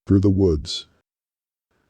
through the woods.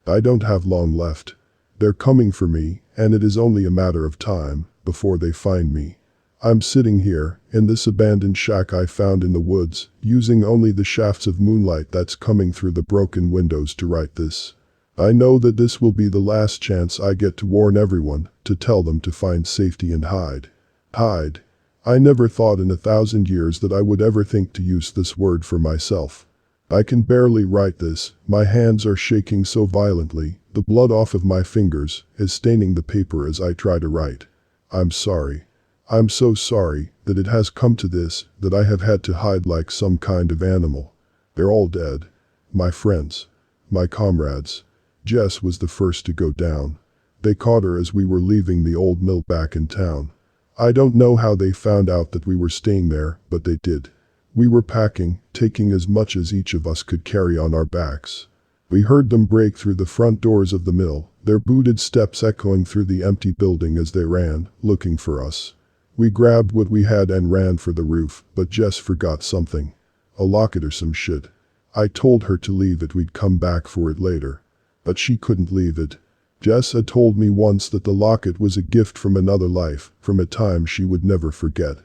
I don't have long left. They're coming for me, and it is only a matter of time before they find me. I'm sitting here, in this abandoned shack I found in the woods, using only the shafts of moonlight that's coming through the broken windows to write this. I know that this will be the last chance I get to warn everyone, to tell them to find safety and hide. Hide. I never thought in 1,000 years that I would ever think to use this word for myself. I can barely write this, my hands are shaking so violently, the blood off of my fingers is staining the paper as I try to write. I'm sorry. I'm so sorry that it has come to this, that I have had to hide like some kind of animal. They're all dead. My friends. My comrades. Jess was the first to go down. They caught her as we were leaving the old mill back in town. I don't know how they found out that we were staying there, but they did. We were packing, taking as much as each of us could carry on our backs. We heard them break through the front doors of the mill, their booted steps echoing through the empty building as they ran, looking for us. We grabbed what we had and ran for the roof, but Jess forgot something. A locket or some shit. I told her to leave it, we'd come back for it later. But she couldn't leave it. Jess had told me once that the locket was a gift from another life, from a time she would never forget.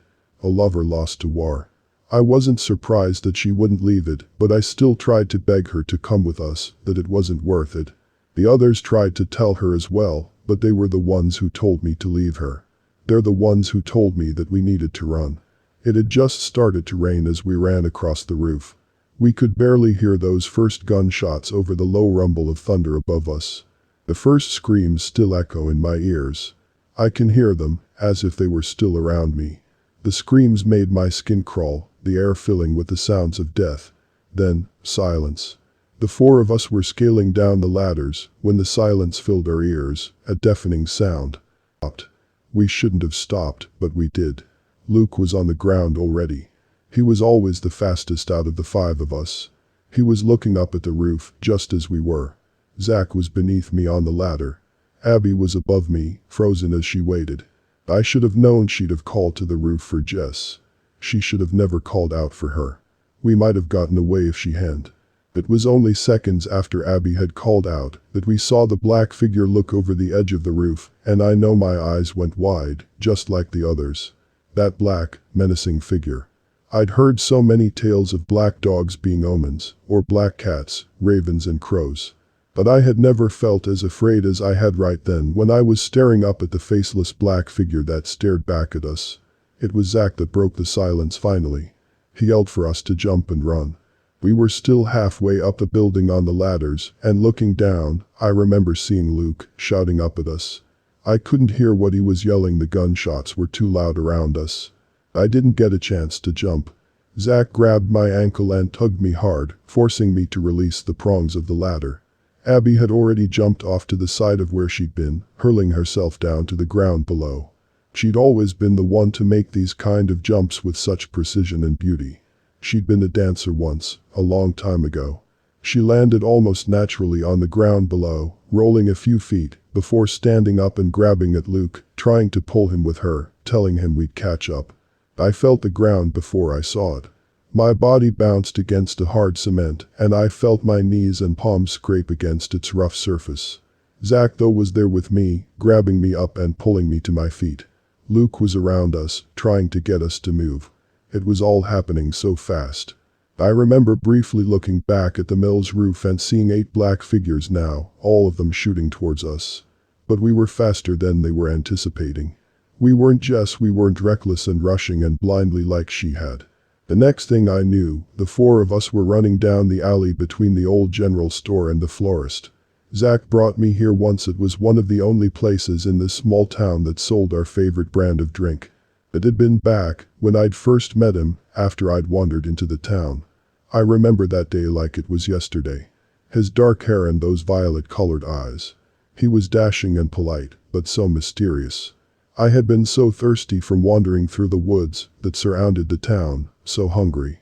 A lover lost to war. I wasn't surprised that she wouldn't leave it, but I still tried to beg her to come with us, that it wasn't worth it. The others tried to tell her as well, but they were the ones who told me to leave her. They're the ones who told me that we needed to run. It had just started to rain as we ran across the roof. We could barely hear those first gunshots over the low rumble of thunder above us. The first screams still echo in my ears. I can hear them, as if they were still around me. The screams made my skin crawl, the air filling with the sounds of death. Then, silence. The four of us were scaling down the ladders, when the silence filled our ears, a deafening sound. Stopped. We shouldn't have stopped, but we did. Luke was on the ground already. He was always the fastest out of the five of us. He was looking up at the roof, just as we were. Zach was beneath me on the ladder. Abby was above me, frozen as she waited. I should have known she'd have called to the roof for Jess. She should have never called out for her. We might have gotten away if she hadn't. It was only seconds after Abby had called out that we saw the black figure look over the edge of the roof, and I know my eyes went wide, just like the others. That black, menacing figure. I'd heard so many tales of black dogs being omens, or black cats, ravens and crows. But I had never felt as afraid as I had right then when I was staring up at the faceless black figure that stared back at us. It was Zach that broke the silence finally. He yelled for us to jump and run. We were still halfway up the building on the ladders, and looking down, I remember seeing Luke shouting up at us. I couldn't hear what he was yelling, the gunshots were too loud around us. I didn't get a chance to jump. Zach grabbed my ankle and tugged me hard, forcing me to release the prongs of the ladder. Abby had already jumped off to the side of where she'd been, hurling herself down to the ground below. She'd always been the one to make these kind of jumps with such precision and beauty. She'd been a dancer once, a long time ago. She landed almost naturally on the ground below, rolling a few feet, before standing up and grabbing at Luke, trying to pull him with her, telling him we'd catch up. I felt the ground before I saw it. My body bounced against the hard cement, and I felt my knees and palms scrape against its rough surface. Zach though was there with me, grabbing me up and pulling me to my feet. Luke was around us, trying to get us to move. It was all happening so fast. I remember briefly looking back at the mill's roof and seeing 8 black figures now, all of them shooting towards us. But we were faster than they were anticipating. We weren't Jess, we weren't reckless and rushing and blindly like she had. The next thing I knew, the 4 of us were running down the alley between the old general store and the florist. Zach brought me here once. It was one of the only places in this small town that sold our favorite brand of drink. It had been back when I'd first met him, after I'd wandered into the town. I remember that day like it was yesterday. His dark hair and those violet-colored eyes. He was dashing and polite, but so mysterious. I had been so thirsty from wandering through the woods that surrounded the town, so hungry.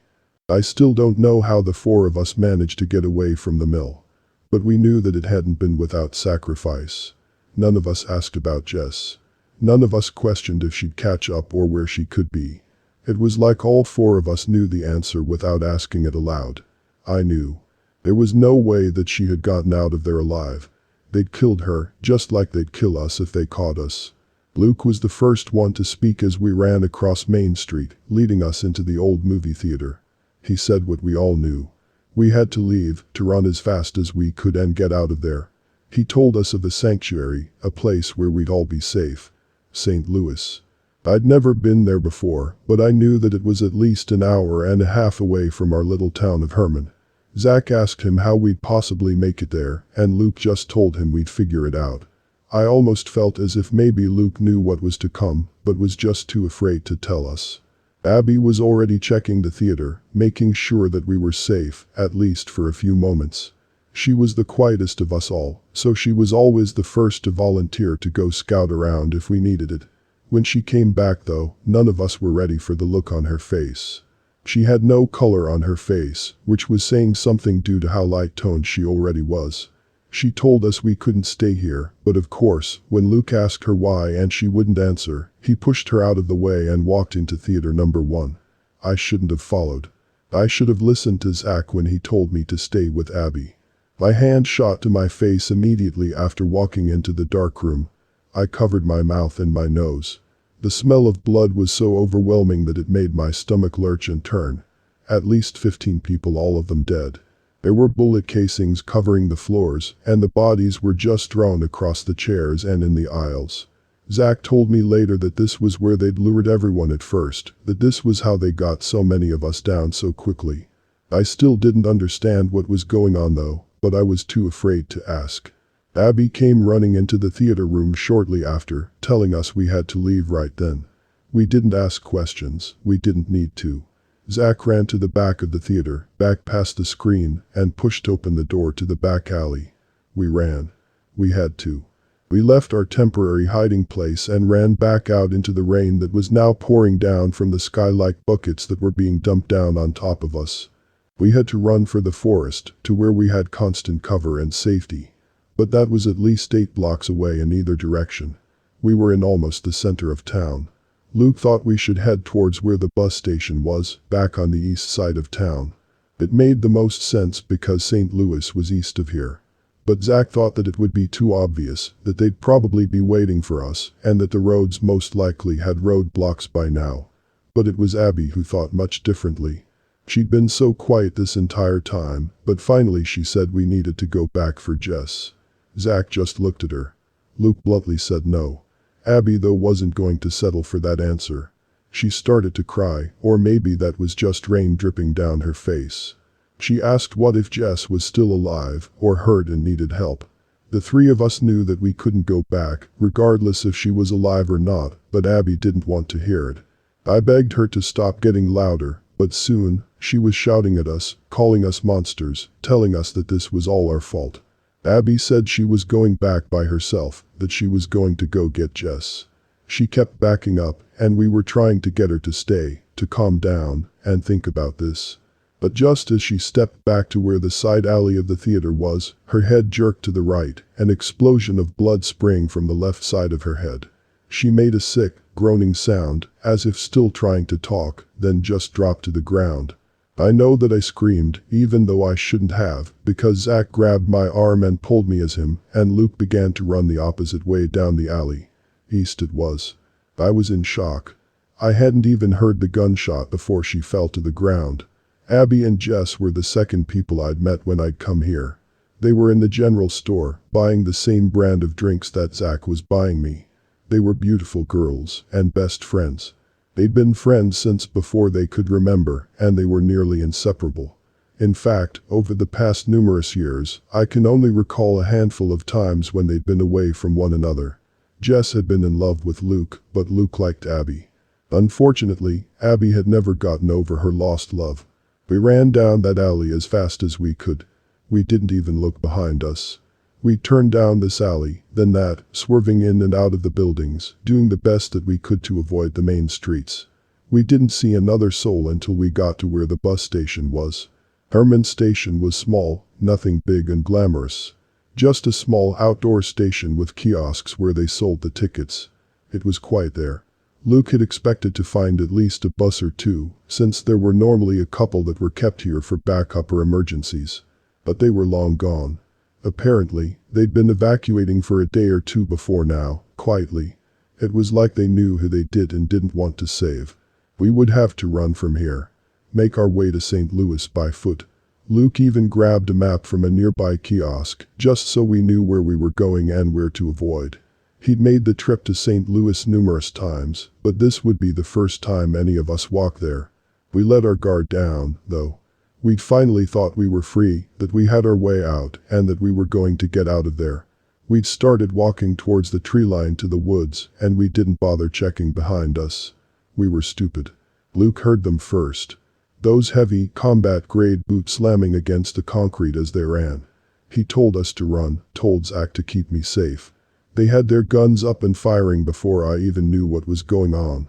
I still don't know how the 4 of us managed to get away from the mill. But we knew that it hadn't been without sacrifice. None of us asked about Jess. None of us questioned if she'd catch up or where she could be. It was like all 4 of us knew the answer without asking it aloud. I knew. There was no way that she had gotten out of there alive. They'd killed her, just like they'd kill us if they caught us. Luke was the first one to speak as we ran across Main Street, leading us into the old movie theater. He said what we all knew. We had to leave, to run as fast as we could and get out of there. He told us of a sanctuary, a place where we'd all be safe. St. Louis. I'd never been there before, but I knew that it was at least an hour and a half away from our little town of Herman. Zach asked him how we'd possibly make it there, and Luke just told him we'd figure it out. I almost felt as if maybe Luke knew what was to come, but was just too afraid to tell us. Abby was already checking the theater, making sure that we were safe, at least for a few moments. She was the quietest of us all, so she was always the first to volunteer to go scout around if we needed it. When she came back though, none of us were ready for the look on her face. She had no color on her face, which was saying something due to how light-toned she already was. She told us we couldn't stay here, but of course, when Luke asked her why and she wouldn't answer, he pushed her out of the way and walked into theater number 1. I shouldn't have followed. I should have listened to Zach when he told me to stay with Abby. My hand shot to my face immediately after walking into the dark room. I covered my mouth and my nose. The smell of blood was so overwhelming that it made my stomach lurch and turn. At least 15 people, all of them dead. There were bullet casings covering the floors, and the bodies were just strewn across the chairs and in the aisles. Zach told me later that this was where they'd lured everyone at first, that this was how they got so many of us down so quickly. I still didn't understand what was going on though, but I was too afraid to ask. Abby came running into the theater room shortly after, telling us we had to leave right then. We didn't ask questions, we didn't need to. Zach ran to the back of the theater, back past the screen, and pushed open the door to the back alley. We ran. We had to. We left our temporary hiding place and ran back out into the rain that was now pouring down from the sky like buckets that were being dumped down on top of us. We had to run for the forest, to where we had constant cover and safety. But that was at least 8 blocks away in either direction. We were in almost the center of town. Luke thought we should head towards where the bus station was, back on the east side of town. It made the most sense because St. Louis was east of here. But Zach thought that it would be too obvious, that they'd probably be waiting for us, and that the roads most likely had roadblocks by now. But it was Abby who thought much differently. She'd been so quiet this entire time, but finally she said we needed to go back for Jess. Zach just looked at her. Luke bluntly said no. Abby though wasn't going to settle for that answer. She started to cry, or maybe that was just rain dripping down her face. She asked what if Jess was still alive, or hurt and needed help. The 3 of us knew that we couldn't go back, regardless if she was alive or not, but Abby didn't want to hear it. I begged her to stop getting louder, but soon, she was shouting at us, calling us monsters, telling us that this was all our fault. Abby said she was going back by herself, that she was going to go get Jess. She kept backing up, and we were trying to get her to stay, to calm down, and think about this. But just as she stepped back to where the side alley of the theater was, her head jerked to the right, an explosion of blood sprang from the left side of her head. She made a sick, groaning sound, as if still trying to talk, then just dropped to the ground. I know that I screamed, even though I shouldn't have, because Zach grabbed my arm and pulled me as him, and Luke began to run the opposite way down the alley. East it was. I was in shock. I hadn't even heard the gunshot before she fell to the ground. Abby and Jess were the second people I'd met when I'd come here. They were in the general store, buying the same brand of drinks that Zach was buying me. They were beautiful girls, and best friends. They'd been friends since before they could remember, and they were nearly inseparable. In fact, over the past numerous years, I can only recall a handful of times when they'd been away from one another. Jess had been in love with Luke, but Luke liked Abby. Unfortunately, Abby had never gotten over her lost love. We ran down that alley as fast as we could. We didn't even look behind us. We turned down this alley, then that, swerving in and out of the buildings, doing the best that we could to avoid the main streets. We didn't see another soul until we got to where the bus station was. Herman Station was small, nothing big and glamorous. Just a small outdoor station with kiosks where they sold the tickets. It was quiet there. Luke had expected to find at least a bus or 2, since there were normally a couple that were kept here for backup or emergencies. But they were long gone. Apparently, they'd been evacuating for a day or two before now, quietly. It was like they knew who they did and didn't want to save. We would have to run from here. Make our way to St. Louis by foot. Luke even grabbed a map from a nearby kiosk, just so we knew where we were going and where to avoid. He'd made the trip to St. Louis numerous times, but this would be the first time any of us walked there. We let our guard down, though. We'd finally thought we were free, that we had our way out, and that we were going to get out of there. We'd started walking towards the tree line to the woods, and we didn't bother checking behind us. We were stupid. Luke heard them first. Those heavy, combat-grade boots slamming against the concrete as they ran. He told us to run, told Zach to keep me safe. They had their guns up and firing before I even knew what was going on.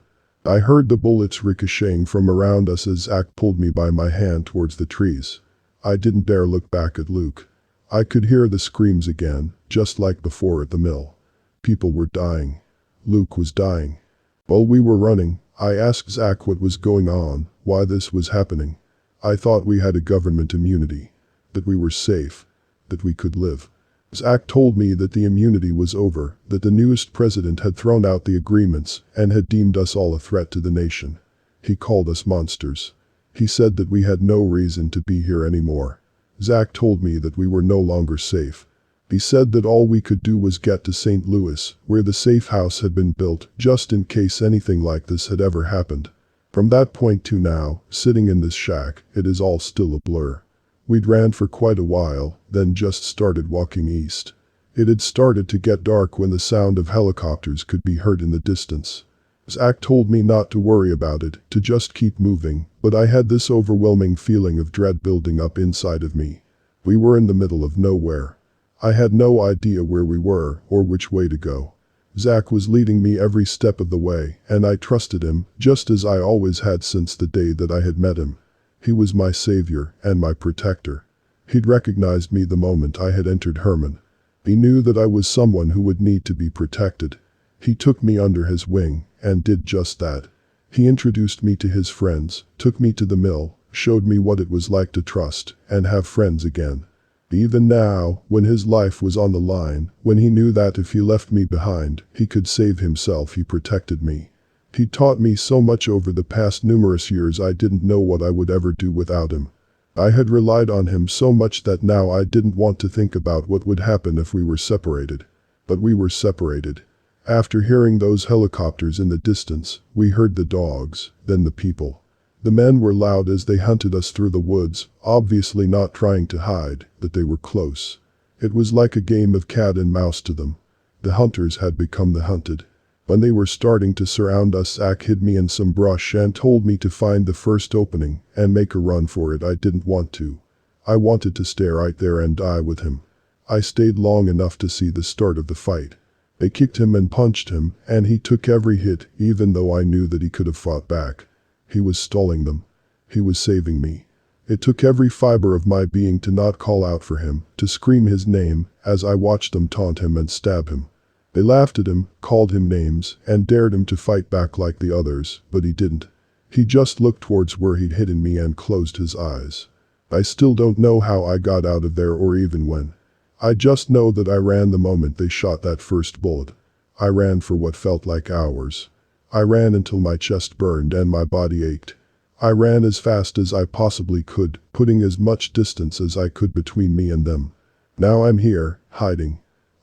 I heard the bullets ricocheting from around us as Zach pulled me by my hand towards the trees. I didn't dare look back at Luke. I could hear the screams again, just like before at the mill. People were dying. Luke was dying. While we were running, I asked Zach what was going on, why this was happening. I thought we had a government immunity. That we were safe. That we could live. Zach told me that the immunity was over, that the newest president had thrown out the agreements and had deemed us all a threat to the nation. He called us monsters. He said that we had no reason to be here anymore. Zach told me that we were no longer safe. He said that all we could do was get to St. Louis, where the safe house had been built, just in case anything like this had ever happened. From that point to now, sitting in this shack, it is all still a blur. We'd ran for quite a while, then just started walking east. It had started to get dark when the sound of helicopters could be heard in the distance. Zach told me not to worry about it, to just keep moving, but I had this overwhelming feeling of dread building up inside of me. We were in the middle of nowhere. I had no idea where we were, or which way to go. Zach was leading me every step of the way, and I trusted him, just as I always had since the day that I had met him. He was my savior, and my protector. He'd recognized me the moment I had entered Herman. He knew that I was someone who would need to be protected. He took me under his wing, and did just that. He introduced me to his friends, took me to the mill, showed me what it was like to trust, and have friends again. Even now, when his life was on the line, when he knew that if he left me behind, he could save himself, he protected me. He taught me so much over the past numerous years I didn't know what I would ever do without him. I had relied on him so much that now I didn't want to think about what would happen if we were separated. But we were separated. After hearing those helicopters in the distance, we heard the dogs, then the people. The men were loud as they hunted us through the woods, obviously not trying to hide, that they were close. It was like a game of cat and mouse to them. The hunters had become the hunted. When they were starting to surround us, Zach hid me in some brush and told me to find the first opening and make a run for it. I didn't want to. I wanted to stay right there and die with him. I stayed long enough to see the start of the fight. They kicked him and punched him, and he took every hit, even though I knew that he could have fought back. He was stalling them. He was saving me. It took every fiber of my being to not call out for him, to scream his name, as I watched them taunt him and stab him. They laughed at him, called him names, and dared him to fight back like the others, but he didn't. He just looked towards where he'd hidden me and closed his eyes. I still don't know how I got out of there or even when. I just know that I ran the moment they shot that first bullet. I ran for what felt like hours. I ran until my chest burned and my body ached. I ran as fast as I possibly could, putting as much distance as I could between me and them. Now I'm here, hiding.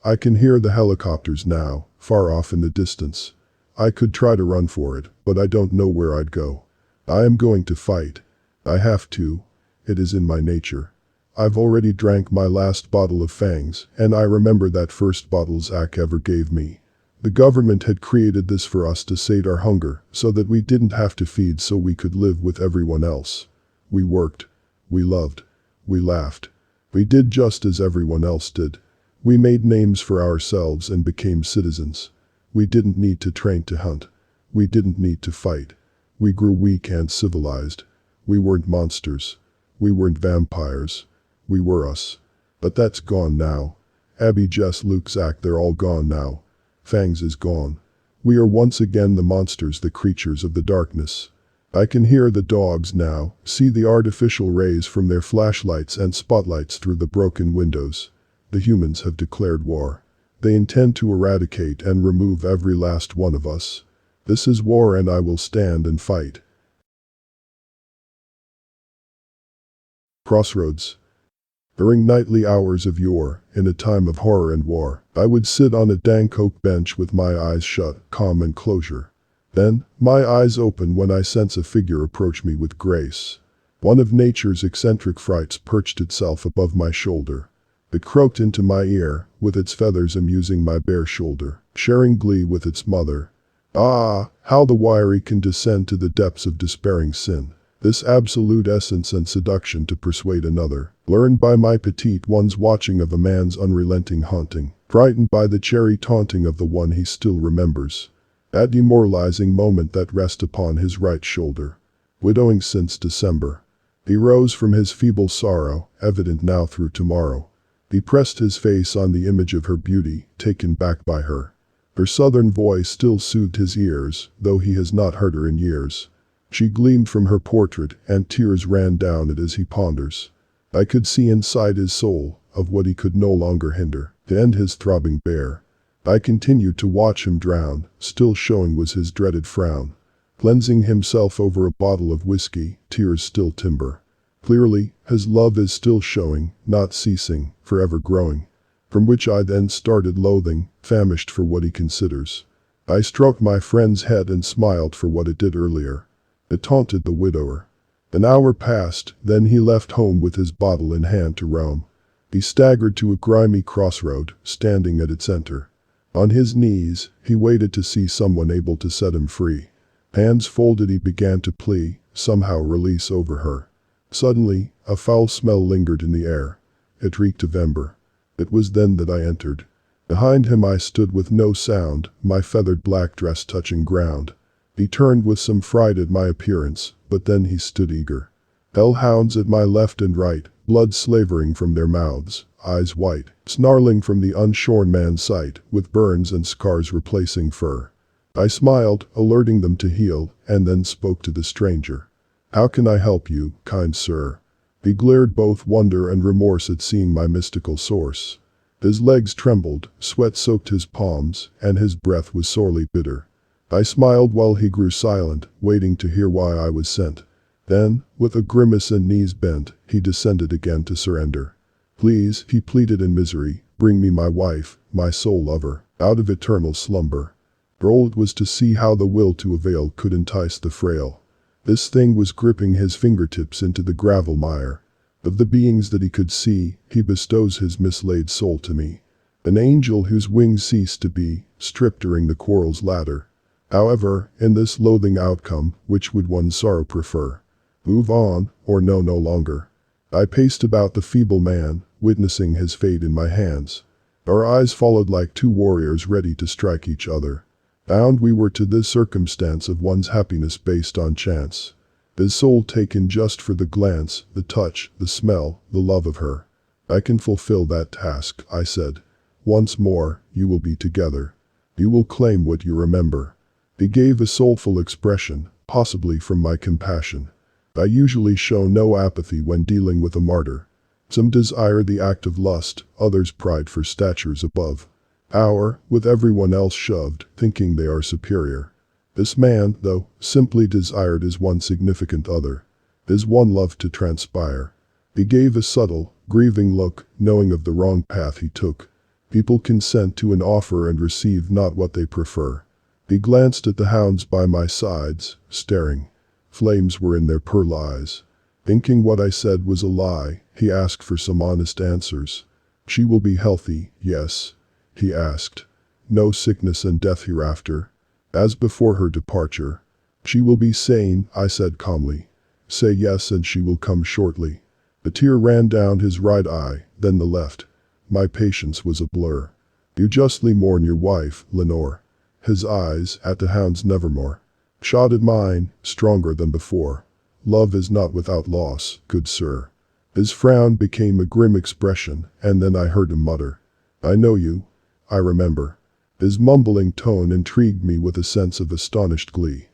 I can hear the helicopters now, far off in the distance. I could try to run for it, but I don't know where I'd go. I am going to fight. I have to. It is in my nature. I've already drank my last bottle of Fangs, and I remember that first bottle Zach ever gave me. The government had created this for us to sate our hunger, so that we didn't have to feed so we could live with everyone else. We worked. We loved. We laughed. We did just as everyone else did. We made names for ourselves and became citizens. We didn't need to train to hunt. We didn't need to fight. We grew weak and civilized. We weren't monsters. We weren't vampires. We were us. But that's gone now. Abby, Jess, Luke, Zach, they're all gone now. Fangs is gone. We are once again the monsters, the creatures of the darkness. I can hear the dogs now, see the artificial rays from their flashlights and spotlights through the broken windows. The humans have declared war. They intend to eradicate and remove every last one of us. This is war, and I will stand and fight. Crossroads. During nightly hours of yore, in a time of horror and war, I would sit on a dank oak bench with my eyes shut, calm and closure. Then, my eyes open when I sense a figure approach me with grace. One of nature's eccentric frights perched itself above my shoulder. It croaked into my ear, with its feathers amusing my bare shoulder, sharing glee with its mother. Ah, how the wiry can descend to the depths of despairing sin. This absolute essence and seduction to persuade another, learned by my petite one's watching of a man's unrelenting haunting, frightened by the chary taunting of the one he still remembers. That demoralizing moment that rests upon his right shoulder. Widowing since December. He rose from his feeble sorrow, evident now through tomorrow. He pressed his face on the image of her beauty, taken back by her. Her southern voice still soothed his ears, though he has not heard her in years. She gleamed from her portrait, and tears ran down it as he ponders. I could see inside his soul, of what he could no longer hinder, to end his throbbing bare. I continued to watch him drown, still showing was his dreaded frown. Cleansing himself over a bottle of whiskey, tears still timber. Clearly, his love is still showing, not ceasing, forever growing. From which I then started loathing, famished for what he considers. I stroked my friend's head and smiled for what it did earlier. It taunted the widower. An hour passed, then he left home with his bottle in hand to roam. He staggered to a grimy crossroad, standing at its center. On his knees, he waited to see someone able to set him free. Hands folded, he began to plea, somehow release over her. Suddenly, a foul smell lingered in the air. It reeked of ember. It was then that I entered. Behind him I stood with no sound, my feathered black dress touching ground. He turned with some fright at my appearance, but then he stood eager. Hellhounds at my left and right, blood slavering from their mouths, eyes white, snarling from the unshorn man's sight, with burns and scars replacing fur. I smiled, alerting them to heel, and then spoke to the stranger. "How can I help you, kind sir?" He glared both wonder and remorse at seeing my mystical source. His legs trembled, sweat soaked his palms, and his breath was sorely bitter. I smiled while he grew silent, waiting to hear why I was sent. Then, with a grimace and knees bent, he descended again to surrender. "Please," he pleaded in misery, "bring me my wife, my sole lover, out of eternal slumber." Droll it was to see how the will to avail could entice the frail. This thing was gripping his fingertips into the gravel mire. Of the beings that he could see, he bestows his mislaid soul to me. An angel whose wings ceased to be, stripped during the quarrel's ladder. However, in this loathing outcome, which would one's sorrow prefer? Move on, or no longer? I paced about the feeble man, witnessing his fate in my hands. Our eyes followed like two warriors ready to strike each other. Bound we were to this circumstance of one's happiness based on chance. His soul taken just for the glance, the touch, the smell, the love of her. "I can fulfill that task," I said. "Once more, you will be together. You will claim what you remember." He gave a soulful expression, possibly from my compassion. I usually show no apathy when dealing with a martyr. Some desire the act of lust, others pride for statures above. Power, with everyone else shoved, thinking they are superior. This man, though, simply desired his one significant other. His one love to transpire. He gave a subtle, grieving look, knowing of the wrong path he took. People consent to an offer and receive not what they prefer. He glanced at the hounds by my sides, staring. Flames were in their pearl eyes. Thinking what I said was a lie, he asked for some honest answers. "She will be healthy, yes?" he asked. "No sickness and death hereafter, as before her departure?" "She will be sane," I said calmly. "Say yes and she will come shortly." A tear ran down his right eye, then the left. My patience was a blur. "You justly mourn your wife, Lenore." His eyes, at the hound's nevermore, shot at mine, stronger than before. "Love is not without loss, good sir." His frown became a grim expression, and then I heard him mutter, "I know you. I remember." His mumbling tone intrigued me with a sense of astonished glee.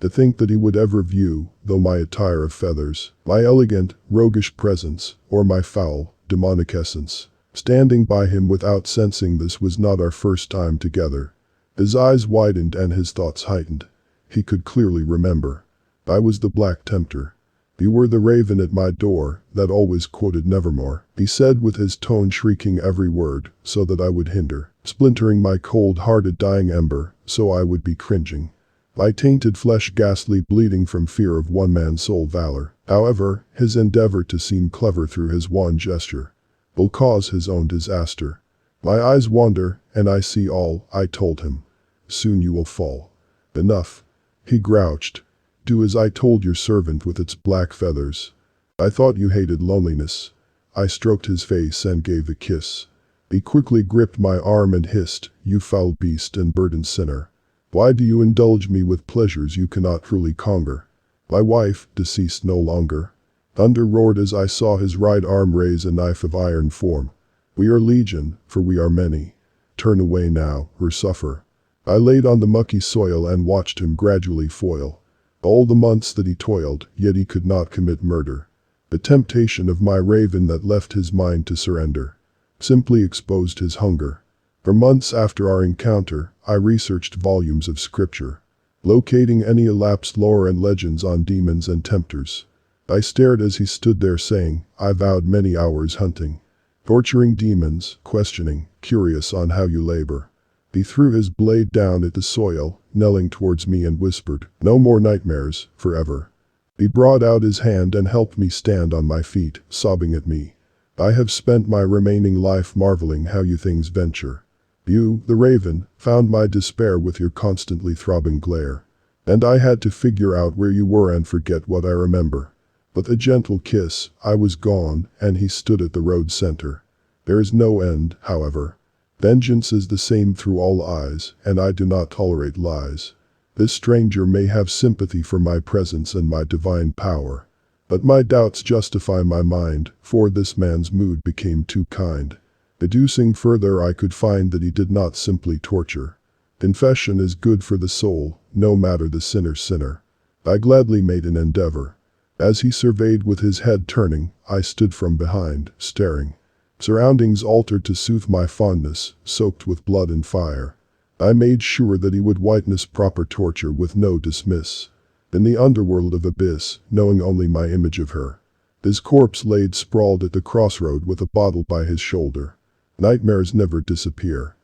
To think that he would ever view, though my attire of feathers, my elegant, roguish presence, or my foul, demonic essence. Standing by him without sensing this was not our first time together. His eyes widened and his thoughts heightened. He could clearly remember. I was the Black Tempter. You were the raven at my door, that always quoted Nevermore, he said with his tone shrieking every word, so that I would hinder, splintering my cold-hearted dying ember, so I would be cringing. My tainted flesh ghastly bleeding from fear of one man's sole valor. However, his endeavor to seem clever through his wan gesture will cause his own disaster. My eyes wander, and I see all, I told him. Soon you will fall. Enough. He grouched. Do as I told your servant with its black feathers. I thought you hated loneliness. I stroked his face and gave a kiss. He quickly gripped my arm and hissed, you foul beast and burdened sinner. Why do you indulge me with pleasures you cannot truly conquer? My wife, deceased no longer. Thunder roared as I saw his right arm raise a knife of iron form. We are legion, for we are many. Turn away now, or suffer. I laid on the mucky soil and watched him gradually foil. All the months that he toiled, yet he could not commit murder. The temptation of my raven that left his mind to surrender simply exposed his hunger. For months after our encounter, I researched volumes of scripture, locating any elapsed lore and legends on demons and tempters. I stared as he stood there saying, I vowed many hours hunting, torturing demons, questioning, curious on how you labor. He threw his blade down at the soil, knelling towards me and whispered, no more nightmares, forever. He brought out his hand and helped me stand on my feet, sobbing at me. I have spent my remaining life marveling how you things venture. You, the raven, found my despair with your constantly throbbing glare. And I had to figure out where you were and forget what I remember. With a gentle kiss, I was gone, and he stood at the road center. There is no end, however. Vengeance is the same through all eyes, and I do not tolerate lies. This stranger may have sympathy for my presence and my divine power. But my doubts justify my mind, for this man's mood became too kind. Deducing further, I could find that he did not simply torture. Confession is good for the soul, no matter the sinner's sinner. I gladly made an endeavor. As he surveyed with his head turning, I stood from behind, staring. Surroundings altered to soothe my fondness, soaked with blood and fire. I made sure that he would witness proper torture with no dismiss. In the underworld of abyss, knowing only my image of her, his corpse laid sprawled at the crossroad with a bottle by his shoulder. Nightmares never disappear.